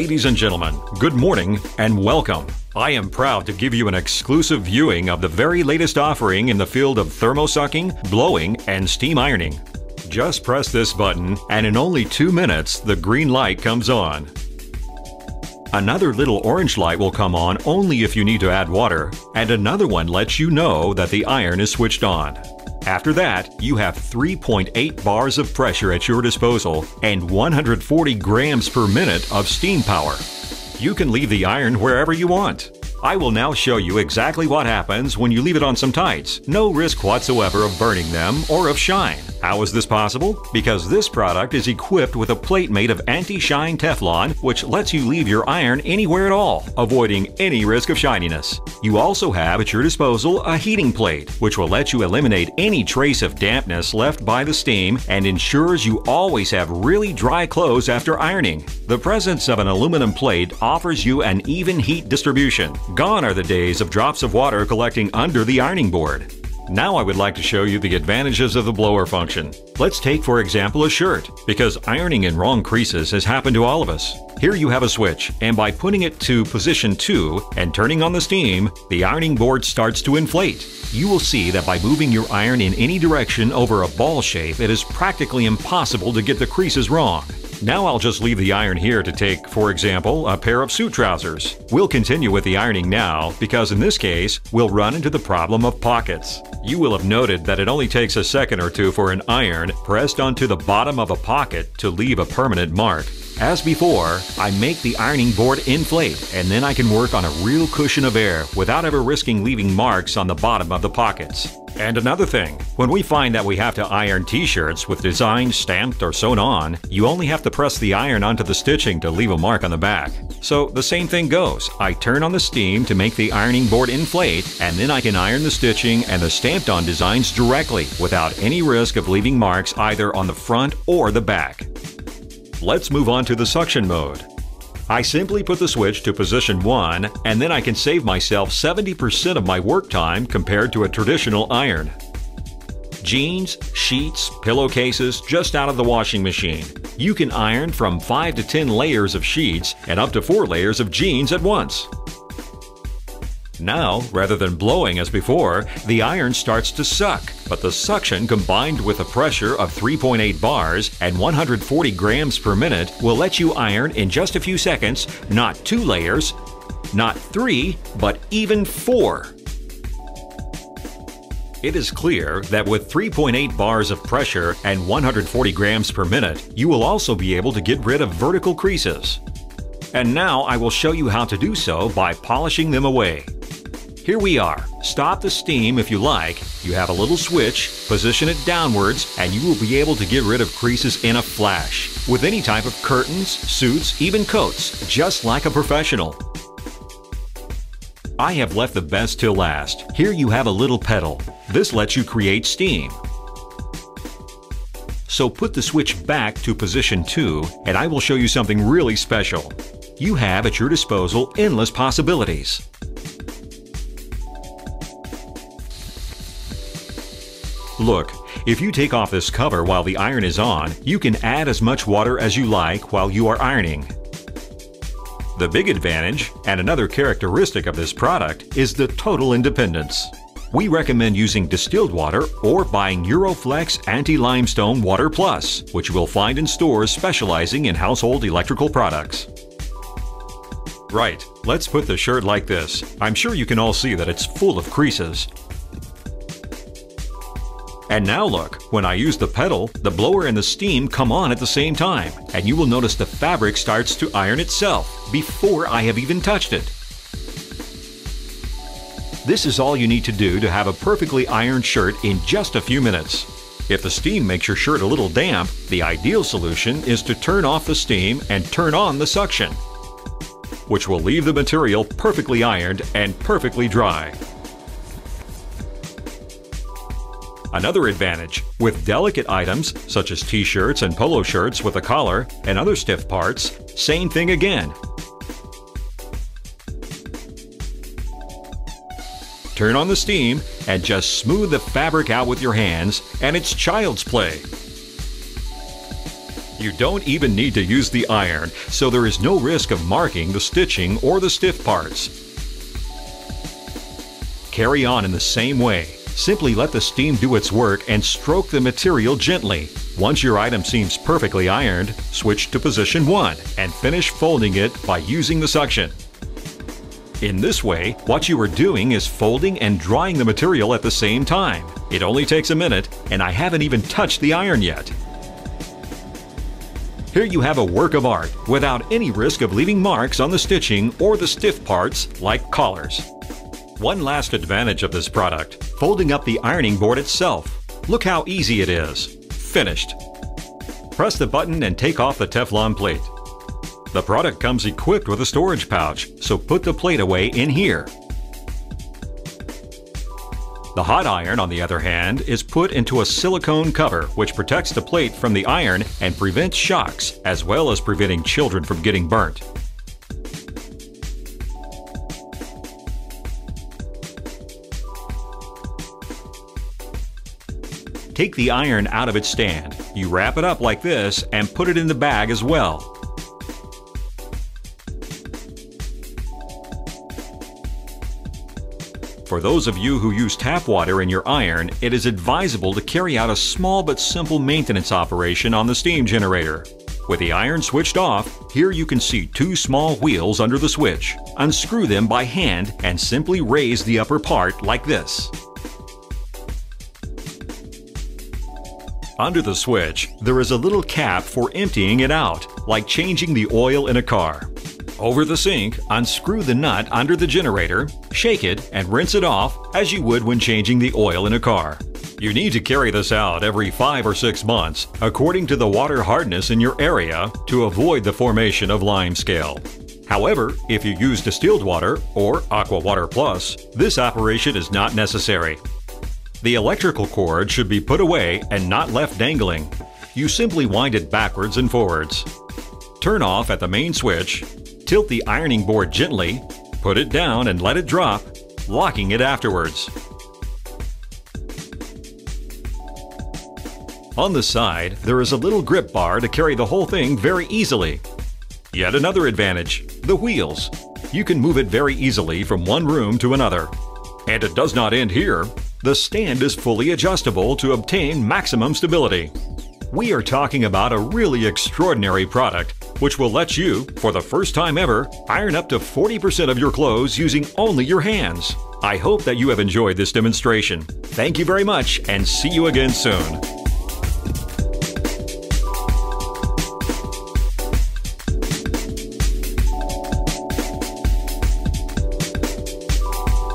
Ladies and gentlemen, good morning and welcome. I am proud to give you an exclusive viewing of the very latest offering in the field of thermosucking, blowing, and steam ironing. Just press this button and in only 2 minutes the green light comes on. Another little orange light will come on only if you need to add water, and another one lets you know that the iron is switched on. After that, you have 3.8 bars of pressure at your disposal and 140 grams per minute of steam power. You can leave the iron wherever you want. I will now show you exactly what happens when you leave it on some tights. No risk whatsoever of burning them or of shine. How is this possible? Because this product is equipped with a plate made of anti-shine Teflon, which lets you leave your iron anywhere at all, avoiding any risk of shininess. You also have at your disposal a heating plate, which will let you eliminate any trace of dampness left by the steam and ensures you always have really dry clothes after ironing. The presence of an aluminum plate offers you an even heat distribution. Gone are the days of drops of water collecting under the ironing board. Now I would like to show you the advantages of the blower function. Let's take for example a shirt, because ironing in wrong creases has happened to all of us. Here you have a switch, and by putting it to position 2 and turning on the steam, the ironing board starts to inflate. You will see that by moving your iron in any direction over a ball shape, it is practically impossible to get the creases wrong. Now I'll just leave the iron here to take, for example, a pair of suit trousers. We'll continue with the ironing now because in this case, we'll run into the problem of pockets. You will have noted that it only takes a second or two for an iron pressed onto the bottom of a pocket to leave a permanent mark. As before, I make the ironing board inflate, and then I can work on a real cushion of air without ever risking leaving marks on the bottom of the pockets. And another thing, when we find that we have to iron t-shirts with designs stamped or sewn on, you only have to press the iron onto the stitching to leave a mark on the back. So the same thing goes. I turn on the steam to make the ironing board inflate, and then I can iron the stitching and the stamped-on designs directly without any risk of leaving marks either on the front or the back. Let's move on to the suction mode. I simply put the switch to position 1, and then I can save myself 70% of my work time compared to a traditional iron. Jeans, sheets, pillowcases just out of the washing machine. You can iron from 5 to 10 layers of sheets and up to 4 layers of jeans at once. Now, rather than blowing as before, the iron starts to suck, but the suction combined with a pressure of 3.8 bars and 140 grams per minute will let you iron in just a few seconds, not 2 layers, not 3, but even 4. It is clear that with 3.8 bars of pressure and 140 grams per minute, you will also be able to get rid of vertical creases. And now I will show you how to do so by polishing them away. Here we are. Stop the steam if you like. You have a little switch, position it downwards, and you will be able to get rid of creases in a flash. With any type of curtains, suits, even coats, just like a professional. I have left the best till last. Here you have a little pedal. This lets you create steam. So put the switch back to position 2, and I will show you something really special. You have at your disposal endless possibilities. Look, if you take off this cover while the iron is on, you can add as much water as you like while you are ironing. The big advantage, and another characteristic of this product, is the total independence. We recommend using distilled water or buying Euroflex Anti-Limestone Water Plus, which you will find in stores specializing in household electrical products. Right, let's put the shirt like this. I'm sure you can all see that it's full of creases. And now look, when I use the pedal, the blower and the steam come on at the same time, and you will notice the fabric starts to iron itself before I have even touched it. This is all you need to do to have a perfectly ironed shirt in just a few minutes. If the steam makes your shirt a little damp, the ideal solution is to turn off the steam and turn on the suction, which will leave the material perfectly ironed and perfectly dry. Another advantage, with delicate items such as t-shirts and polo shirts with a collar and other stiff parts, same thing again. Turn on the steam and just smooth the fabric out with your hands, and it's child's play. You don't even need to use the iron, so there is no risk of marking the stitching or the stiff parts. Carry on in the same way. Simply let the steam do its work and stroke the material gently. Once your item seems perfectly ironed, switch to position 1 and finish folding it by using the suction. In this way, what you are doing is folding and drying the material at the same time. It only takes a minute, and I haven't even touched the iron yet. Here you have a work of art without any risk of leaving marks on the stitching or the stiff parts like collars. One last advantage of this product, folding up the ironing board itself. Look how easy it is. Finished. Press the button and take off the Teflon plate. The product comes equipped with a storage pouch, so put the plate away in here. The hot iron, on the other hand, is put into a silicone cover which protects the plate from the iron and prevents shocks, as well as preventing children from getting burnt. Take the iron out of its stand. You wrap it up like this and put it in the bag as well. For those of you who use tap water in your iron, it is advisable to carry out a small but simple maintenance operation on the steam generator. With the iron switched off, here you can see 2 small wheels under the switch. Unscrew them by hand and simply raise the upper part like this. Under the switch, there is a little cap for emptying it out, like changing the oil in a car. Over the sink, unscrew the nut under the generator, shake it, and rinse it off as you would when changing the oil in a car. You need to carry this out every 5 or 6 months, according to the water hardness in your area, to avoid the formation of limescale. However, if you use distilled water or Aqua Water Plus, this operation is not necessary. The electrical cord should be put away and not left dangling. You simply wind it backwards and forwards. Turn off at the main switch, tilt the ironing board gently, put it down and let it drop, locking it afterwards. On the side, there is a little grip bar to carry the whole thing very easily. Yet another advantage, the wheels. You can move it very easily from one room to another. And it does not end here. The stand is fully adjustable to obtain maximum stability. We are talking about a really extraordinary product which will let you, for the first time ever, iron up to 40% of your clothes using only your hands. I hope that you have enjoyed this demonstration. Thank you very much and see you again soon.